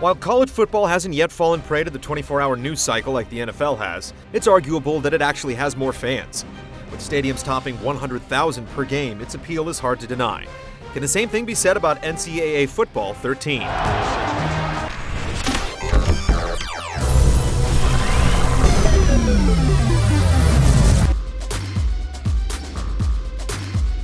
While college football hasn't yet fallen prey to the 24-hour news cycle like the NFL has, it's arguable that it actually has more fans. With stadiums topping 100,000 per game, its appeal is hard to deny. Can the same thing be said about NCAA Football 13?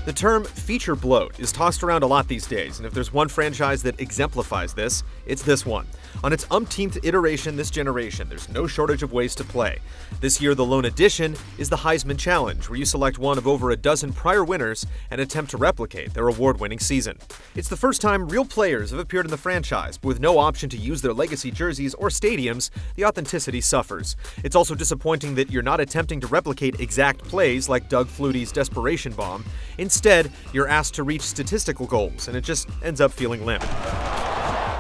The term feature bloat is tossed around a lot these days, and if there's one franchise that exemplifies this, it's this one. On its umpteenth iteration this generation, there's no shortage of ways to play. This year, the lone addition is the Heisman Challenge, where you select one of over a dozen prior winners and attempt to replicate their award-winning season. It's the first time real players have appeared in the franchise, but with no option to use their legacy jerseys or stadiums, the authenticity suffers. It's also disappointing that you're not attempting to replicate exact plays like Doug Flutie's desperation bomb. Instead, you're asked to reach statistical goals, and it just ends up feeling limp.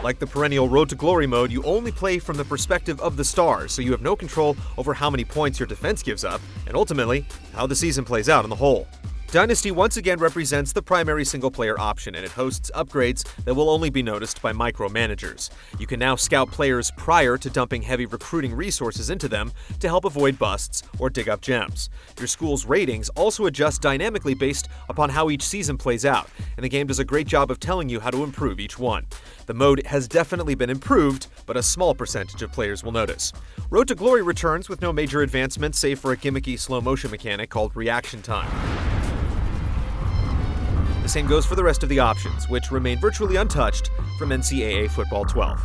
Like the perennial Road to Glory mode, you only play from the perspective of the stars, so you have no control over how many points your defense gives up, and ultimately, how the season plays out on the whole. Dynasty once again represents the primary single-player option, and it hosts upgrades that will only be noticed by micromanagers. You can now scout players prior to dumping heavy recruiting resources into them to help avoid busts or dig up gems. Your school's ratings also adjust dynamically based upon how each season plays out, and the game does a great job of telling you how to improve each one. The mode has definitely been improved, but a small percentage of players will notice. Road to Glory returns with no major advancements save for a gimmicky slow-motion mechanic called reaction time. The same goes for the rest of the options, which remain virtually untouched from NCAA Football 12.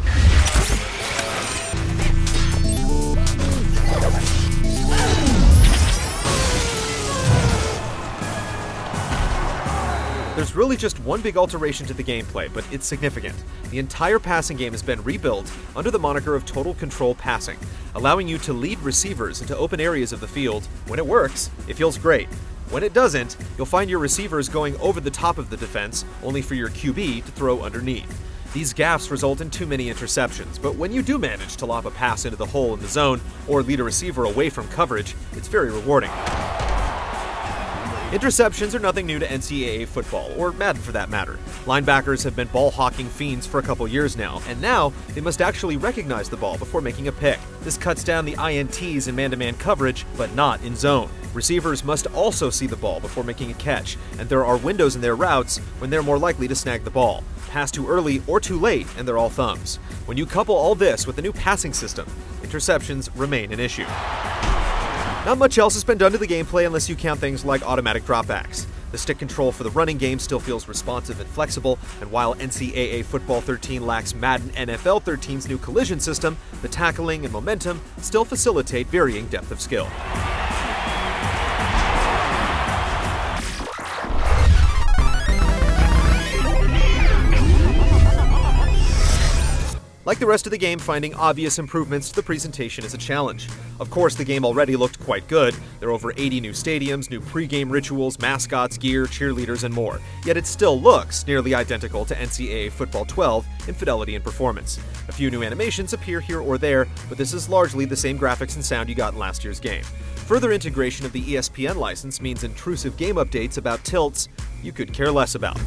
There's really just one big alteration to the gameplay, but it's significant. The entire passing game has been rebuilt under the moniker of total control passing, allowing you to lead receivers into open areas of the field. When it works, it feels great. When it doesn't, you'll find your receivers going over the top of the defense, only for your QB to throw underneath. These gaffes result in too many interceptions, but when you do manage to lob a pass into the hole in the zone or lead a receiver away from coverage, it's very rewarding. Interceptions are nothing new to NCAA football, or Madden for that matter. Linebackers have been ball-hawking fiends for a couple years now, and now they must actually recognize the ball before making a pick. This cuts down the INTs in man-to-man coverage, but not in zone. Receivers must also see the ball before making a catch, and there are windows in their routes when they're more likely to snag the ball. Pass too early or too late, and they're all thumbs. When you couple all this with the new passing system, interceptions remain an issue. Not much else has been done to the gameplay unless you count things like automatic dropbacks. The stick control for the running game still feels responsive and flexible, and while NCAA Football 13 lacks Madden NFL 13's new collision system, the tackling and momentum still facilitate varying depth of skill. Like the rest of the game, finding obvious improvements to the presentation is a challenge. Of course, the game already looked quite good. There are over 80 new stadiums, new pre-game rituals, mascots, gear, cheerleaders, and more. Yet it still looks nearly identical to NCAA Football 12 in fidelity and performance. A few new animations appear here or there, but this is largely the same graphics and sound you got in last year's game. Further integration of the ESPN license means intrusive game updates about tilts you could care less about.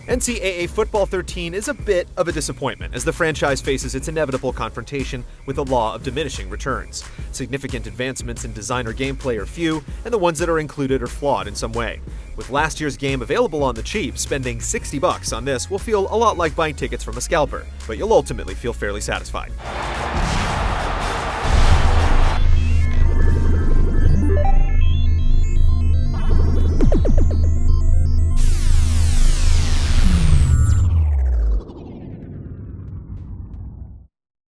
NCAA Football 13 is a bit of a disappointment as the franchise faces its inevitable confrontation with the law of diminishing returns. Significant advancements in design or gameplay are few, and the ones that are included are flawed in some way. With last year's game available on the cheap, spending $60 on this will feel a lot like buying tickets from a scalper, but you'll ultimately feel fairly satisfied.